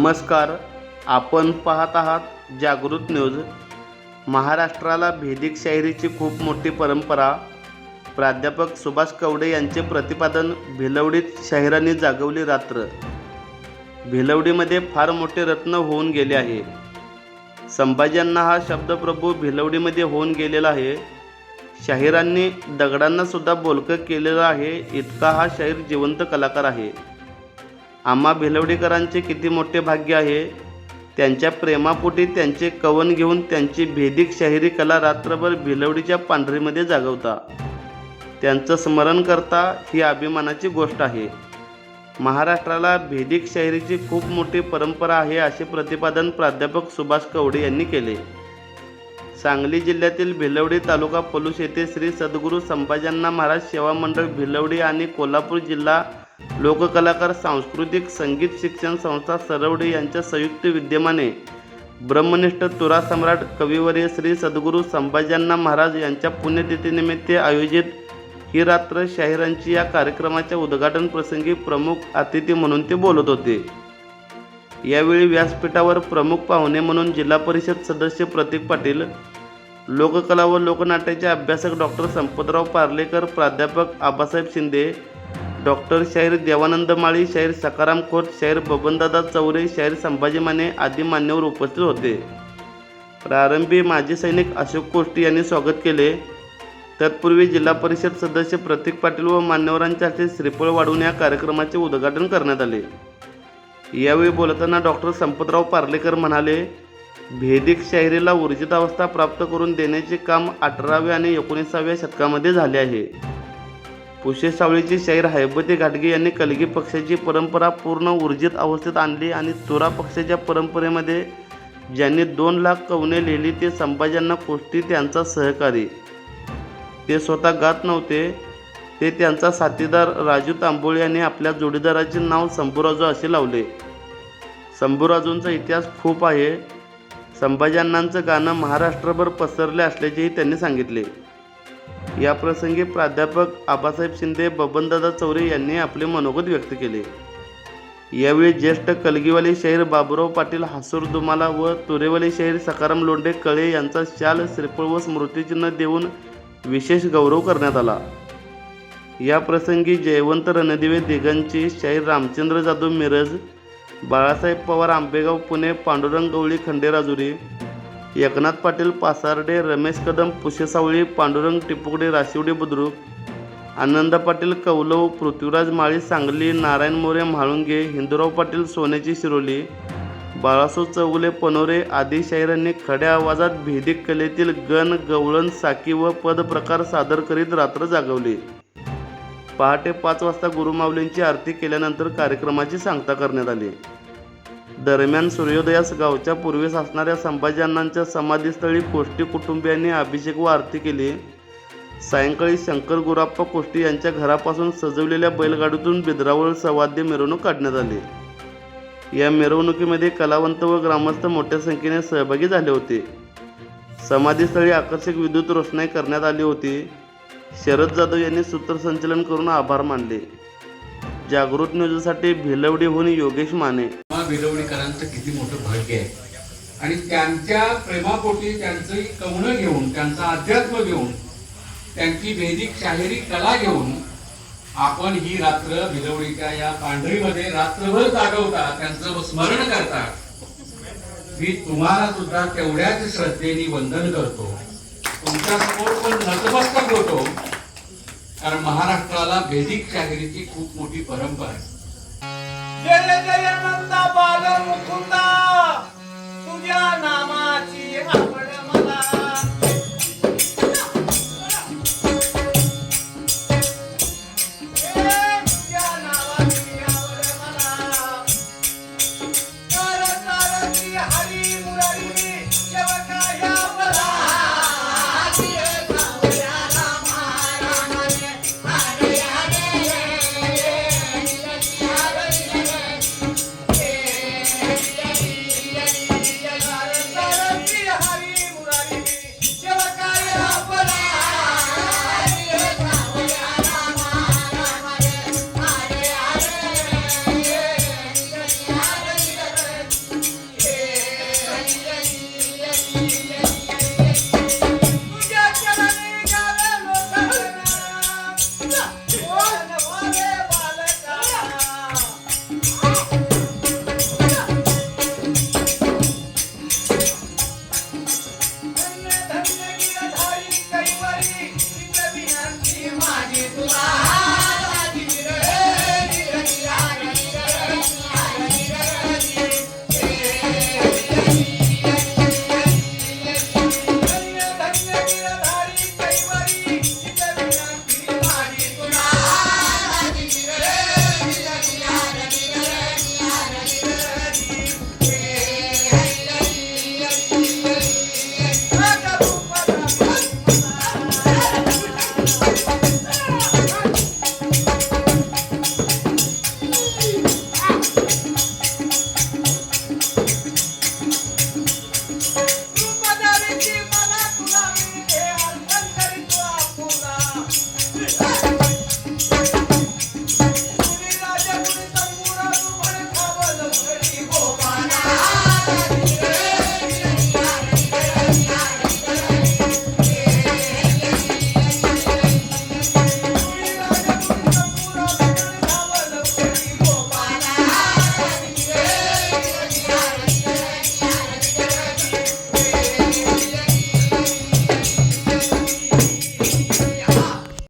नमस्कार. आपण पाहत आहात जागृत न्यूज. महाराष्ट्राला भेदिक शाहिरीची खूप मोठी परंपरा. प्राध्यापक सुभाष कवडे यांचे प्रतिपादन. भिलवडीत शाहिरांनी जागवली रात्र. भिलवडीमध्ये फार मोठे रत्न होऊन गेले आहे. संभाजींना हा शब्दप्रभू भिलवडीमध्ये होऊन गेलेला आहे. शाहिरांनी दगडांना सुद्धा बोलकं केलेलं आहे. इतका हा शाहीर जिवंत कलाकार आहे. आम्हा भिलवडीकरांचे किती मोठे भाग्य आहे. त्यांच्या प्रेमापोटी त्यांचे कवन घेऊन त्यांची भेदिक शाहिरी कला रात्रभर भिलवडीच्या पांढरीमध्ये जागवता. त्यांचं स्मरण करता ही अभिमानाची गोष्ट आहे. महाराष्ट्राला भेदिक शाहिरीची खूप मोठी परंपरा आहे असे प्रतिपादन प्राध्यापक सुभाष कवडे यांनी केले. सांगली जिल्ह्यातील भिलवडी तालुका पलूस येथे श्री सद्गुरू संभाजींना महाराज सेवा मंडळ भिलवडी आणि कोल्हापूर जिल्हा लोककलाकार सांस्कृतिक संगीत शिक्षण संस्था सरवडे यांच्या संयुक्त विद्यमाने ब्रह्मनिष्ठ तुरा सम्राट कविवर्य श्री सद्गुरू संभाजींना महाराज यांच्या पुण्यतिथीनिमित्त आयोजित ही रात्र शाहिरांची या कार्यक्रमाच्या उद्घाटन प्रसंगी प्रमुख अतिथी म्हणून ते बोलत होते. यावेळी व्यासपीठावर प्रमुख पाहुणे म्हणून जिल्हा परिषद सदस्य प्रतीक पाटील, लोककला व लोकनाट्याचे अभ्यासक डॉक्टर संपतराव पार्लेकर, प्राध्यापक आबासाहेब शिंदे, डॉक्टर शाहीर देवानंद माळी, शाहीर सखाराम खोत, शाहीर बबनदादा चौरे, शाहीर संभाजी माने आदी मान्यवर उपस्थित होते. प्रारंभी माजी सैनिक अशोक कोष्टी यांनी स्वागत केले. तत्पूर्वी जिल्हा परिषद सदस्य प्रतीक पाटील व मान्यवरांच्या हस्ते श्रीफळ वाढवून या कार्यक्रमाचे उद्घाटन करण्यात आले. यावेळी बोलताना डॉक्टर संपतराव पार्लेकर म्हणाले, भेदिक शाहिरीला ऊर्जित अवस्था प्राप्त करून देण्याचे काम 18व्या आणि 19व्या शतकामध्ये झाले आहे. पुशे सावळीचे शाहीर हैबती घाटगे यांनी कलगी पक्षाची परंपरा पूर्ण ऊर्जित अवस्थेत आणली आणि तुरा पक्षाच्या परंपरेमध्ये ज्यांनी 2 लाख कवने लिहिली ते संभाजींना कोष्टी त्यांचा सहकारी. ते स्वतः गात नव्हते, ते त्यांचा साथीदार राजू तांबोळे यांनी आपल्या जोडीदाराचे नाव शंभूराजू असे लावले. शंभूराजूंचा इतिहास खूप आहे. संभाजींनांचं गाणं महाराष्ट्रभर पसरले असल्याचेही त्यांनी सांगितले. या प्रसंगी प्राध्यापक आबासाहेब शिंदे, बबनदादा चौरे यांनी आपले मनोगत व्यक्त केले. यावेळी ज्येष्ठ कलगीवाले शाहीर बाबूराव पाटील हासूर दुमाला व तुरेवाले शाहीर सखाराम लोंढे कळे यांचा शाल, श्रीफळ व स्मृतिचिन्ह देऊन विशेष गौरव करण्यात आला. या प्रसंगी जयवंत रणदिवे दिगंची, शाहीर रामचंद्र जाधव मिरज, बाळासाहेब पवार आंबेगाव पुणे, पांडुरंग गवळी खंडेराजुरी, एकनाथ पाटील पासार्डे, रमेश कदम पुशे सावळी, पांडुरंग टिपुकडे राशिवडे बुद्रुक, आनंद पाटील कौलव, पृथ्वीराज माळी सांगली, नारायण मोरे म्हाळुंगे, हिंदूराव पाटील सोन्याची शिरोली, बाळासो चौगुले पनोरे आदी शाहिरांनी खड्या आवाजात भेदिक कलेतील गण, गवळण, साकी व पद प्रकार सादर करीत रात्र जागवली. पहाटे 5 वाजता गुरुमाऊलींची आरती केल्यानंतर कार्यक्रमाची सांगता करण्यात आली. दरम्यान सूर्योदयास गावच्या पूर्वेस असणाऱ्या संभाजींनांच्या समाधीस्थळी कोष्टी कुटुंबियांनी अभिषेक व आरती केली. सायंकाळी शंकर गुराप्पा कोष्टी यांच्या घरापासून सजवलेल्या बैलगाडीतून बिदरावळ सवाद्य मिरवणूक काढण्यात आली. या मिरवणुकीमध्ये कलावंत व ग्रामस्थ मोठ्या संख्येने सहभागी झाले होते. समाधीस्थळी आकर्षक विद्युत रोषणाई करण्यात आली होती. शरद जाधव यांनी सूत्रसंचलन करून आभार मानले. जागृत न्यूजसाठी भिलवडीहून योगेश माने. भिलवडीकरांचं किती मोठं भाग्य आहे आणि त्यांच्या प्रेमापोटी त्यांचं कवणं घेऊन, त्यांचं अध्यात्म घेऊन, त्यांची भेदिक शाहिरी कला घेऊन आपण ही रात्र भिलवडीच्या या पांढरीमध्ये रात्रभर जागवता, त्यांचं स्मरण करता. मी तुम्हाला सुद्धा तेवढ्याच श्रद्धेने वंदन करतो, तुमच्या समोर पण नतमस्तक होतो, कारण महाराष्ट्राला भेदिक शाहिरीची खूप मोठी परंपरा आहे. जय जय नंदा बाल मुकुंदा, तुझ्या नामाची आपण